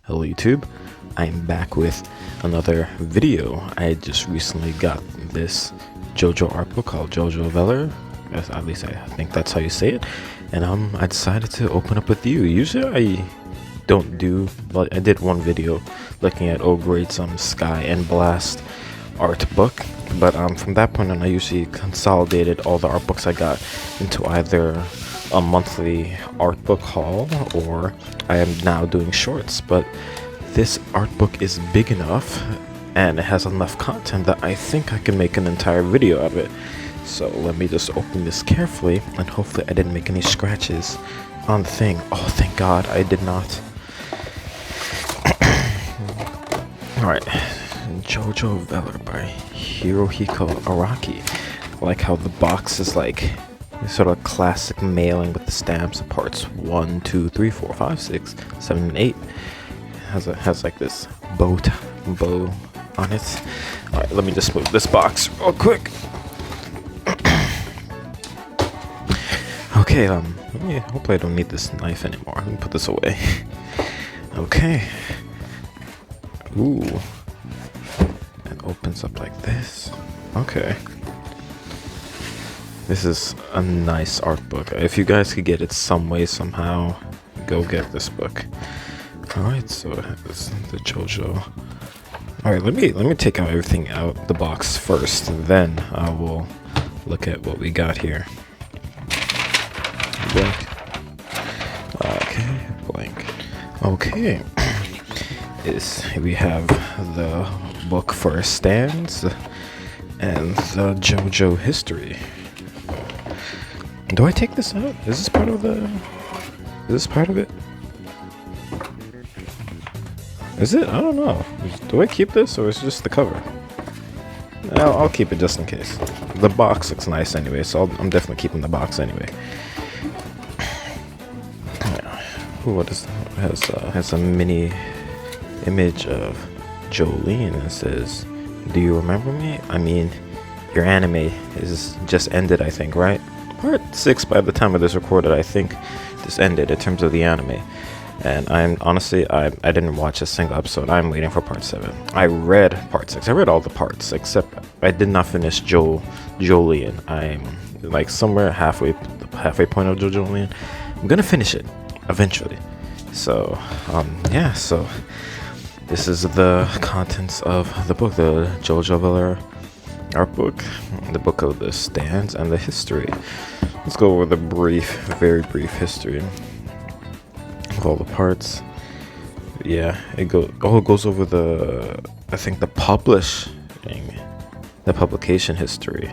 Hello YouTube, I'm back with another video. I just recently got this JoJo art book called JOJOVELLER, at least I think that's how you say it, and I decided to open up with you. Usually I don't do, but I did one video looking at Great's Sky and Blast art book, but from that point on I usually consolidated all the art books I got into either a monthly art book haul, or I am now doing shorts. But this art book is big enough and it has enough content that I think I can make an entire video out of it. So let me just open this carefully, and hopefully I didn't make any scratches on the thing. Oh, thank God I did not. Alright, JOJOVELLER by Hirohiko Araki. I like how the box is like sort of classic mailing with the stamps, parts 1, 2, 3, 4, 5, 6, 7, and 8. Has like this bow on it. Alright, let me just move this box real quick. Okay, hopefully I don't need this knife anymore. Let me put this away. Okay. Ooh. It opens up like this. Okay. This is a nice art book. If you guys could get it some way, somehow, go get this book. Alright, so this is the JoJo. Alright, let me take out everything out the box first, then I will look at what we got here. Blank. Okay, blank. Okay. We have the book for stands and the JoJo history. Do I take this out? Is this part of the... Is this part of it? Is it? I don't know. Do I keep this, or is it just the cover? I'll keep it just in case. The box looks nice anyway, so I'm definitely keeping the box anyway. Ooh, what is that? Has a mini image of Jolene, and it says, "Do you remember me? I mean, your anime is just ended, I think, right? Part 6 by the time of this recorded, I think this ended in terms of the anime." And I'm honestly, I didn't watch a single episode. I'm waiting for part 7. I read part 6. I read all the parts except I did not finish Jolene. I'm like somewhere halfway point of Jolene. I'm gonna finish it eventually. So yeah, so this is the contents of the book, the JOJOVELLER art book, the book of the stands and the history. Let's go over the very brief history of all the parts. Yeah, it goes over I think the publication history.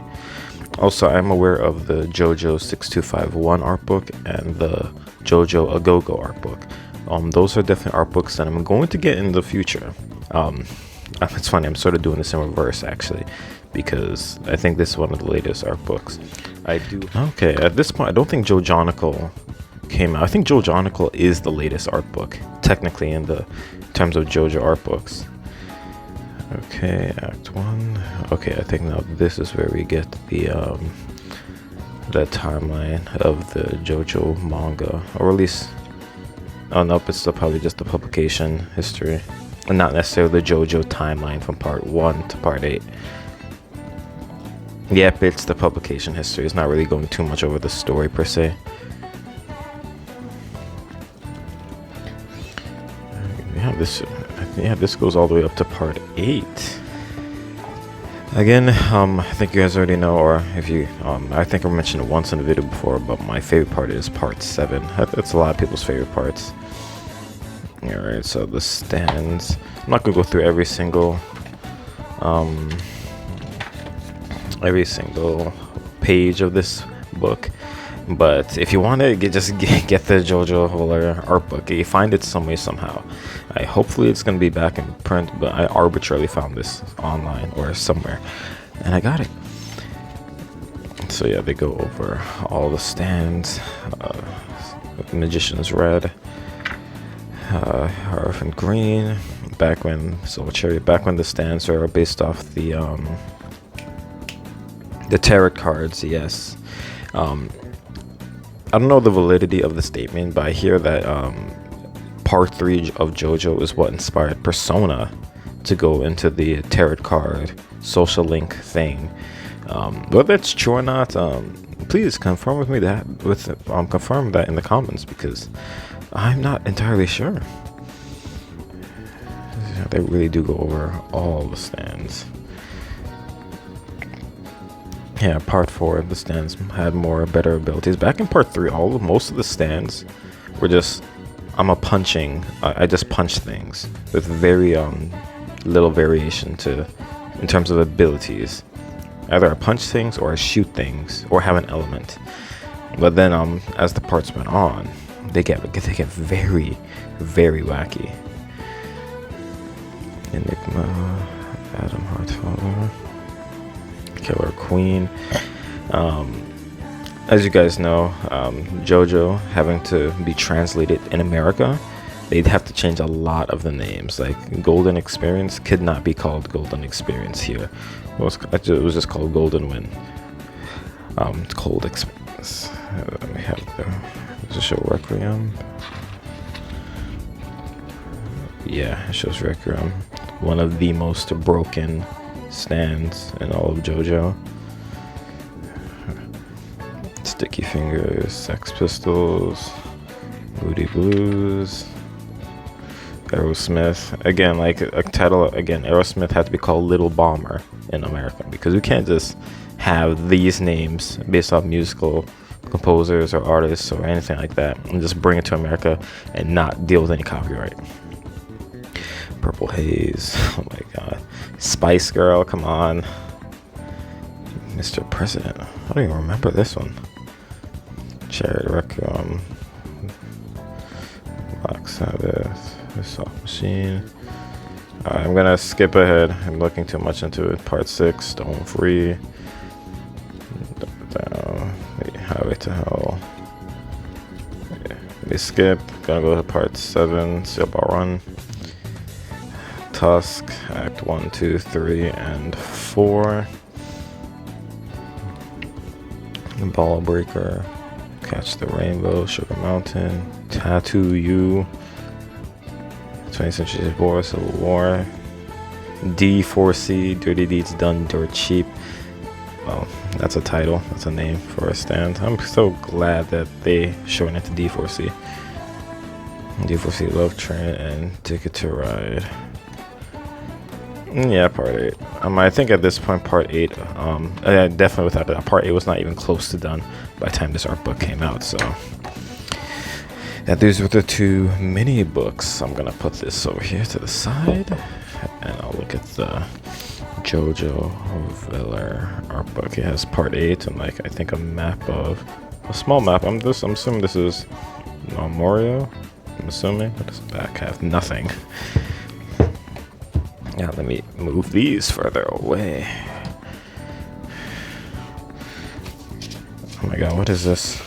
Also, I'm aware of the JoJo 6251 art book and the JoJo A Go-Go art book. Those are definitely art books that I'm going to get in the future. It's funny, I'm sort of doing this in reverse actually, because I think this is one of the latest art books. Okay, at this point I don't think JoJonical came out. I think JoJonical is the latest art book technically in terms of JoJo art books. Okay, Act 1. Okay, I think now this is where we get the timeline of the JoJo manga, or at least, oh nope, it's still probably just the publication history, and not necessarily the JoJo timeline from part 1 to part 8. Yep, it's the publication history. It's not really going too much over the story per se. This goes all the way up to part 8. Again, I think you guys already know, or if you, I think I mentioned it once in the video before, but my favorite part is part 7. That's a lot of people's favorite parts. Alright, so the stands. I'm not gonna go through every single page of this book, but if you want to just get the JoJoVellER art book, you find it some way somehow. Hopefully it's going to be back in print, but I arbitrarily found this online or somewhere and I got it. So yeah, they go over all the stands. Magician's Red, Hierophant Green, back when the stands are based off the tarot cards. Yes. I don't know the validity of the statement, but I hear that part 3 of JoJo is what inspired Persona to go into the tarot card social link thing. Whether it's true or not, please confirm with me that confirm that in the comments, because I'm not entirely sure. They really do go over all the stands. Yeah, part 4 the stands had better abilities. Back in part 3, most of the stands were just I just punch things with very little variation in terms of abilities. Either I punch things or I shoot things or have an element. But then as the parts went on, they get very, very wacky. Enigma, Adam Heartfather, Killer Queen. As you guys know, JoJo having to be translated in America, they'd have to change a lot of the names. Like Golden Experience could not be called Golden Experience here. It was just called Golden Win. Cold Experience. Let me have the show Requiem. Yeah, it shows Requiem. One of the most broken stands in all of JoJo. Sticky Fingers, Sex Pistols, Moody Blues, Aerosmith. Again, like a title, Aerosmith had to be called Little Bomber in America, because we can't just have these names based off musical composers or artists or anything like that and just bring it to America and not deal with any copyright. Purple Haze, oh my god. Spice Girl, come on. Mr. President, I don't even remember this one. Chariot Requiem, Black Sabbath, Soft Machine. Alright, I'm gonna skip ahead. I'm looking too much into it. Part 6, Stone Free. Down, Highway to Hell. Yeah, we skip. Gonna go to part 7, Seal Bar Run. Tusk, Act 1, 2, 3, and 4. Ball Breaker, Catch the Rainbow, Sugar Mountain, Tattoo You, 20th Century War, Civil War, D4C, Dirty Deeds Done Dirt Cheap. Well, that's a title, that's a name for a stand. I'm so glad that they shortened it to D4C. D4C Love Train and Ticket to Ride. Yeah, part 8. I think at this point, part 8, definitely without that, part 8 was not even close to done by the time this art book came out. So, yeah, these were the 2 mini books. I'm gonna put this over here to the side, and I'll look at the JOJOVELLER art book. It has part 8 and I think a small map. I'm assuming this is Morio. I'm assuming, but this back have nothing. Yeah, let me move these further away. Oh my god, what is this?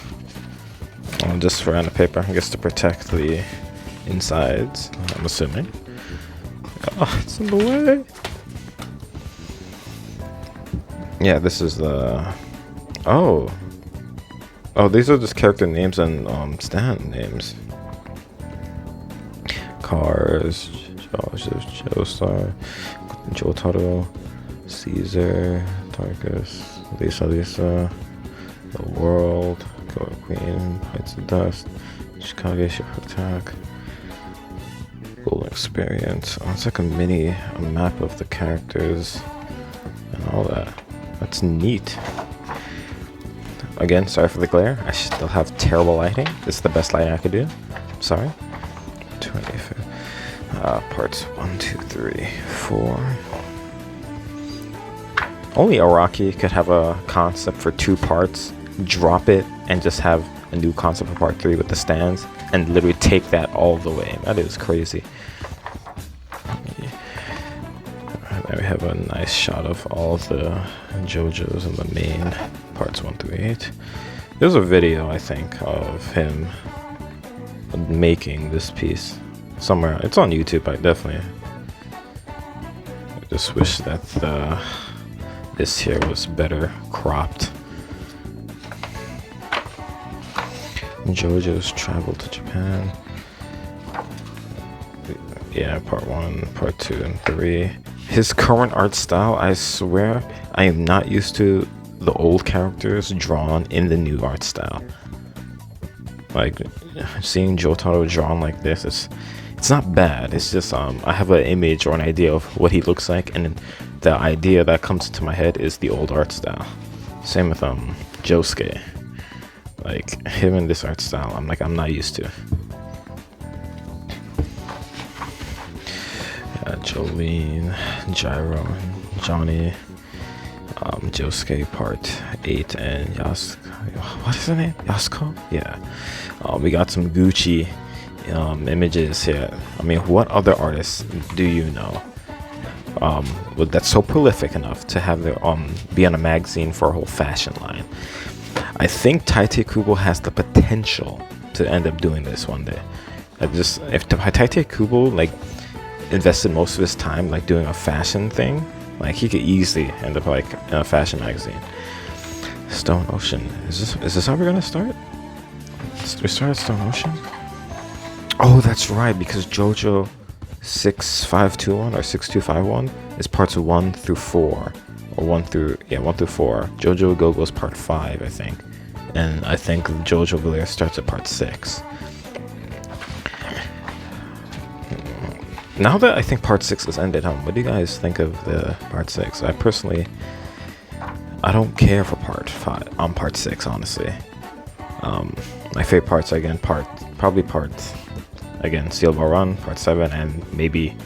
Oh, just random paper, I guess to protect the insides, I'm assuming. Oh, it's in the way. Yeah, this is the... Oh, these are just character names and stand names. Cars, Joestar, Jotaro, Caesar, Tarkus, Lisa, The World, Killer Queen, Heights of Dust, Chicago Ship Attack, Golden Experience. Oh, it's like a map of the characters and all that. That's neat. Again, sorry for the glare. I still have terrible lighting. This is the best lighting I could do. I'm sorry. 25. Parts 1, 2, 3, 4. Only Araki could have a concept for 2 parts, drop it, and just have a new concept for part 3 with the stands, and literally take that all the way. That is crazy. There we have a nice shot of all of the JoJo's in the main parts 1 through 8. There's a video, I think, of him making this piece somewhere. It's on YouTube, I definitely. I just wish that this here was better cropped. JoJo's travel to Japan. Yeah, part 1, part 2, and 3. His current art style, I swear, I am not used to the old characters drawn in the new art style. Like, seeing Jotaro drawn like this, it's not bad. It's just I have an image or an idea of what he looks like, and the idea that comes into my head is the old art style. Same with Josuke. Like, him in this art style, I'm not used to. Jolene, Gyro, Johnny, Josuke part 8, and what is her name? Yasuko? Yeah. We got some Gucci images here. I mean, what other artists do you know that's so prolific enough to have their be on a magazine for a whole fashion line? I think Tite Kubo has the potential to end up doing this one day. If Tite Kubo like invested most of his time like doing a fashion thing, like he could easily end up like in a fashion magazine. Stone Ocean. Is this how we're gonna start? We started Stone Ocean? Oh, that's right, because JoJo 6521 or 6251 is parts 1 through 4. Or 1 through 4. JoJo Go-Go's part 5, I think. And I think JOJOVELLER starts at part 6. Now that I think part 6 has ended, what do you guys think of the part 6? I don't care for part 5 on part 6, honestly. My favorite parts, again, probably part Steel Ball Run, part 7, and maybe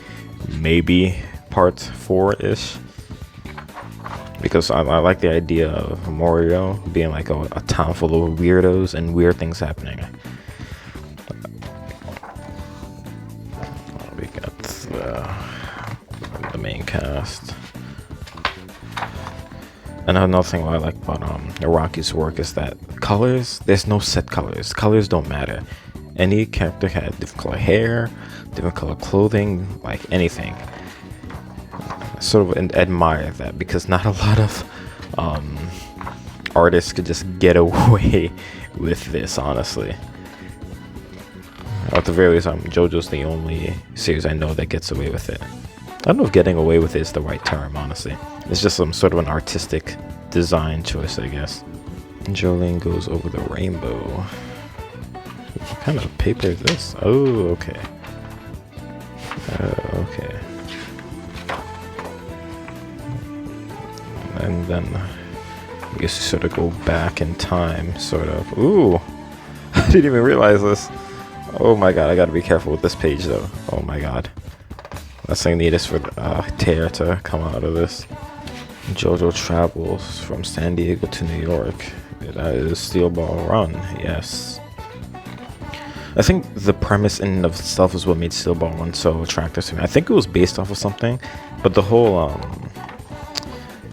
part 4-ish. Because I like the idea of Morio being like a town full of weirdos and weird things happening. We got the main cast. And another thing I like about Araki's work is that colors, there's no set colors. Colors don't matter. Any character had different color hair, different color clothing, like anything. I sort of admire that, because not a lot of artists could just get away with this, honestly. At the very least, JoJo's the only series I know that gets away with it. I don't know if getting away with it is the right term, honestly. It's just some sort of an artistic design choice, I guess. Jolene goes over the rainbow. What kind of paper is this? Oh, okay. Okay. And then I guess you sort of go back in time, sort of. Ooh! I didn't even realize this. Oh my god, I gotta be careful with this page, though. Oh my god. Last thing I need is for tear to come out of this. JoJo travels from San Diego to New York. That is Steel Ball Run, yes. I think the premise in and of itself is what made Steel Ball Run so attractive to me. I think it was based off of something, but the whole,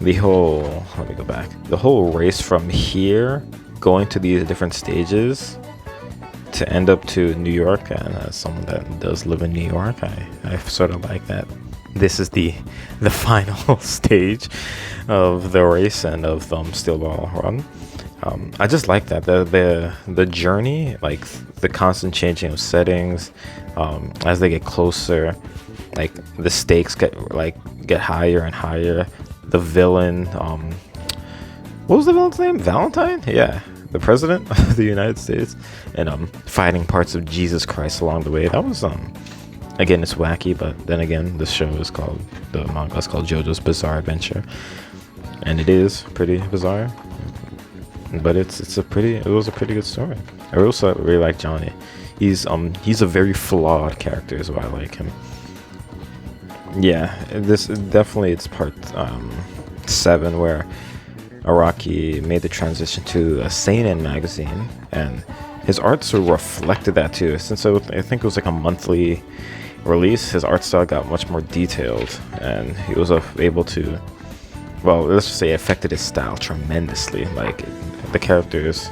let me go back. The whole race from here, going to these different stages, to end up to New York, and as someone that does live in New York, I sort of like that. This is the final stage of the race and of Steel Ball Run. I just like that the journey, like the constant changing of settings, as they get closer, like the stakes get higher and higher. The villain, what was the villain's name? Valentine? Yeah. The president of the United States, and fighting parts of Jesus Christ along the way. That was again, it's wacky, but then again, the manga is called JoJo's Bizarre Adventure, and it is pretty bizarre, but it was a pretty good story. I also really like Johnny. He's a very flawed character, is why I like him. Yeah, it's part 7 where Araki made the transition to a seinen magazine, and his art sort of reflected that too. Since I think it was like a monthly release, his art style got much more detailed, and he was able to, well, let's just say, it affected his style tremendously. Like, the characters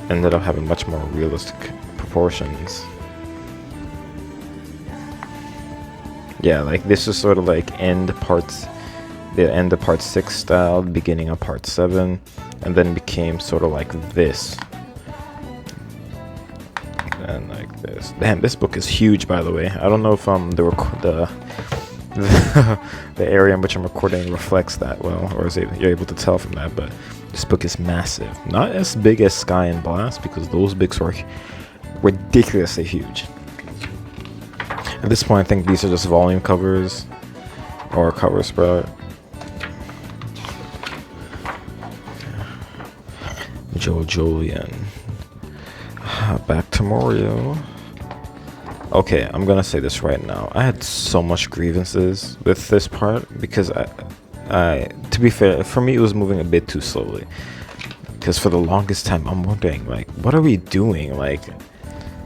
ended up having much more realistic proportions. Yeah, like this is sort of like the end of part 6 style, beginning of part 7, and then became sort of like this. something like this. Damn, this book is huge, by the way. I don't know if the area in which I'm recording reflects that well, or you're able to tell from that, but this book is massive. Not as big as Sky and Blast, because those books were ridiculously huge. At this point, I think these are just volume covers or cover spread. JOJOVELLER. Back to Mario. Okay, I'm gonna say this right now. I had so much grievances with this part because to be fair, for me it was moving a bit too slowly. Because for the longest time, I'm wondering, like, what are we doing? Like,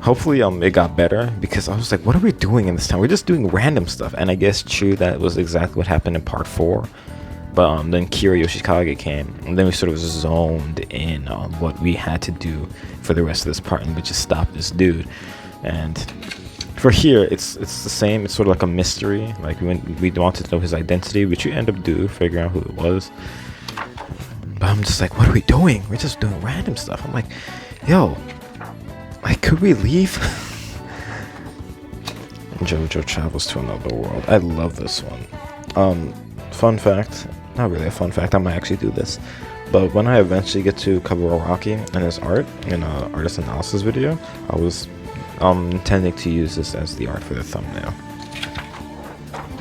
hopefully it got better, because I was like, what are we doing in this time? We're just doing random stuff. And I guess true, that was exactly what happened in part 4. But then Kira Yoshikage came, and then we sort of zoned in on what we had to do for the rest of this part, and we just stopped this dude. And for here, it's the same. It's sort of like a mystery. Like we wanted to know his identity, which you end up figuring out who it was. But I'm just like, what are we doing? We're just doing random stuff. I'm like, yo, like, could we leave? JoJo travels to another world. I love this one. Fun fact. Not really a fun fact, I might actually do this, but when I eventually get to cover Araki and his art in an artist analysis video, I was intending to use this as the art for the thumbnail,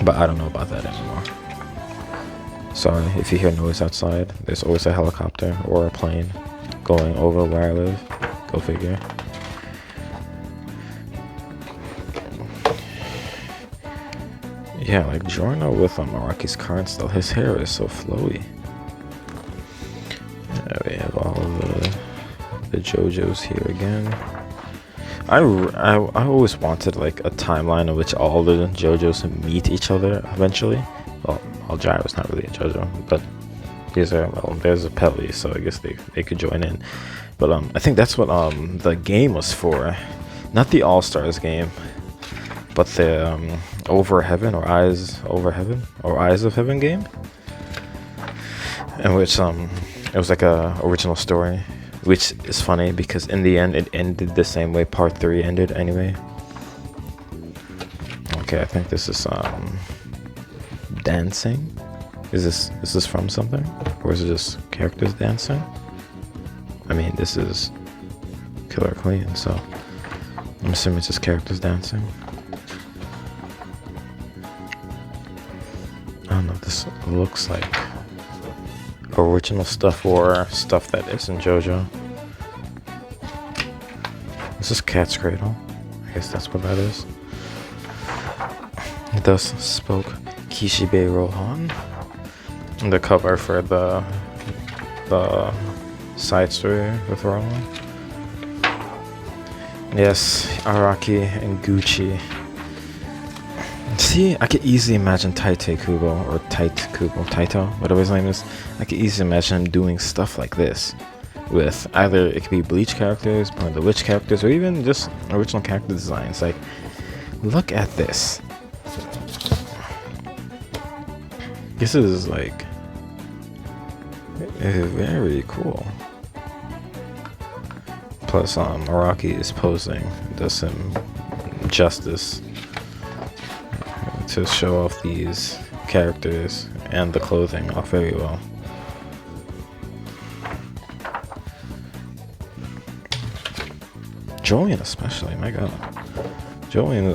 but I don't know about that anymore. Sorry if you hear noise outside. There's always a helicopter or a plane going over where I live. Go figure. Yeah, like Giorno with Araki's current style, his hair is so flowy. Yeah, we have all of the JoJos here again. I always wanted like a timeline in which all the JoJos meet each other eventually. Well, Aljai was not really a JoJo, but these are, well, there's a Pelly, so I guess they could join in. But I think that's what the game was for, not the All Stars game, but the Over Heaven or Eyes Over Heaven or Eyes of Heaven game, in which it was like a original story, which is funny because in the end it ended the same way part 3 ended anyway. Okay, I think this is dancing. Is this from something, or is it just characters dancing? I mean, this is Killer Queen, so I'm assuming it's just characters dancing. I don't know, this looks like original stuff or stuff that isn't JoJo. This is Cat's Cradle. I guess that's what that is. Thus spoke Kishibe Rohan. The cover for the side story with Rohan. Yes, Araki and Gucci. See, I could easily imagine Taito Kubo, or Taito, whatever his name is. I could easily imagine him doing stuff like this with either it could be Bleach characters, Burn the Witch characters, or even just original character designs. Like, look at this. This is like very cool. Plus, Araki is posing, does him justice to show off these characters and the clothing off very well. Julian especially, my god. Julian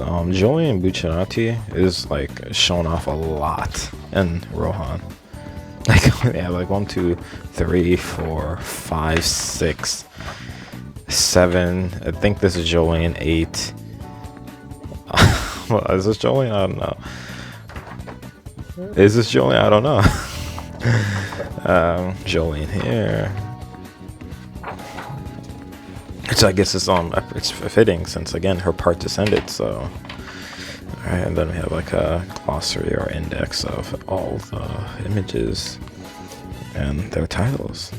Bucciarati is like shown off a lot in Rohan. Like, yeah, like 1, 2, 3, 4, 5, 6, 7. I think this is Julian 8. Well, is this Jolene? I don't know. Is this Jolene? I don't know. Jolene here. Which I guess is it's fitting since again her part just ended. So, alright, and then we have like a glossary or index of all the images and their titles.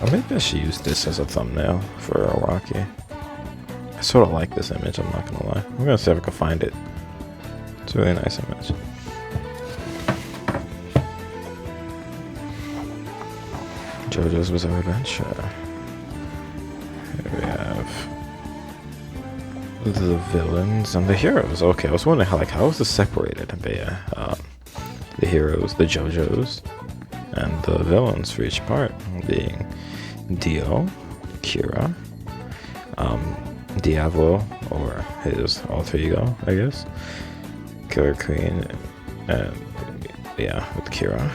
Or maybe I should use this as a thumbnail for Araki. I sort of like this image, I'm not gonna lie. I'm gonna see if I can find it. It's a really nice image. JoJo's Bizarre Adventure. Here we have the villains and the heroes. Okay, I was wondering how is this separated? But yeah, the heroes, the JoJos, and the villains for each part being Dio, Kira, Diavolo, or his alter ego, I guess, Killer Queen, and yeah, with Kira,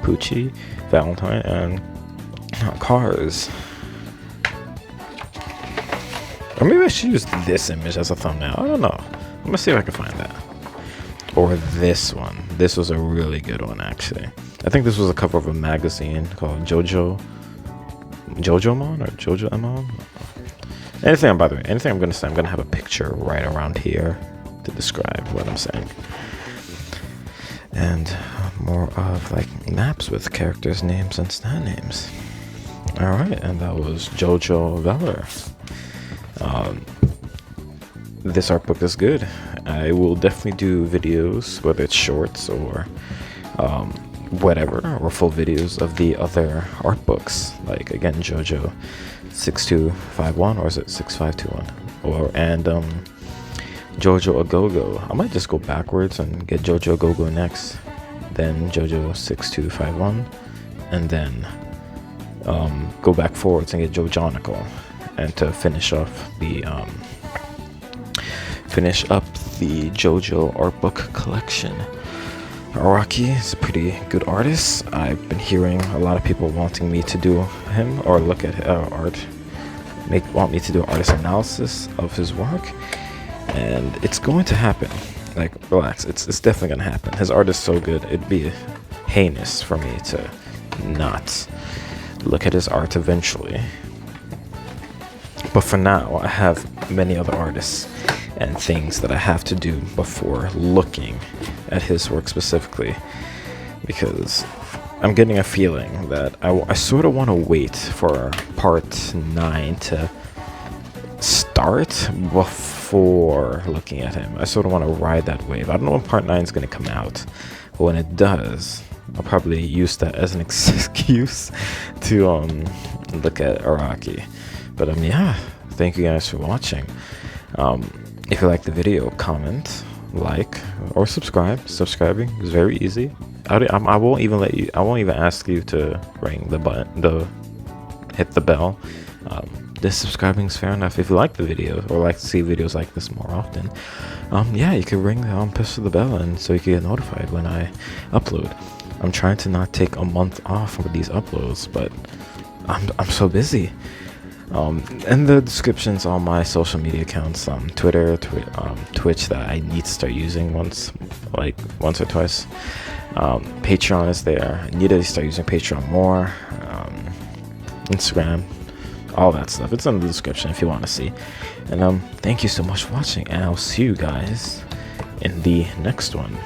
Poochie, Valentine, and Cars. Or maybe I should use this image as a thumbnail. I don't know. I'm gonna see if I can find that. Or this one. This was a really good one, actually. I think this was a cover of a magazine called JoJomon or JoJomon. By the way, anything I'm gonna say, I'm gonna have a picture right around here to describe what I'm saying. And more of like maps with characters' names and stand names. Alright, and that was JOJOVELLER. This art book is good. I will definitely do videos, whether it's shorts or whatever, or full videos of the other art books, like again JoJo 6251, or is it 6521, and JoJo A Go-Go. I might just go backwards and get JoJo A Go-Go next, then JoJo 6251, and then go back forwards and get JoJonical, and to finish up the JoJo art book collection. Araki is a pretty good artist. I've been hearing a lot of people wanting me to do him or look at art, want me to do artist analysis of his work, and it's going to happen. Like, relax, it's definitely gonna happen. His art is so good, it'd be heinous for me to not look at his art eventually. But for now, I have many other artists and things that I have to do before looking at his work specifically, because I'm getting a feeling that I sort of want to wait for part 9 to start before looking at him. I sort of want to ride that wave. I don't know when part 9 is going to come out, but when it does, I'll probably use that as an excuse to look at Araki. But yeah, thank you guys for watching. If you like the video, comment, like, or subscribe. Subscribing is very easy. I won't even ask you to ring the button, hit the bell. This subscribing is fair enough. If you like the video or like to see videos like this more often, yeah, you can ring push the bell, and so you can get notified when I upload. I'm trying to not take a month off with these uploads, but I'm so busy. And the descriptions on my social media accounts, Twitter, Twitch, that I need to start using once or twice. Patreon is there. I need to start using Patreon more. Instagram, all that stuff. It's in the description if you want to see. And thank you so much for watching, and I'll see you guys in the next one.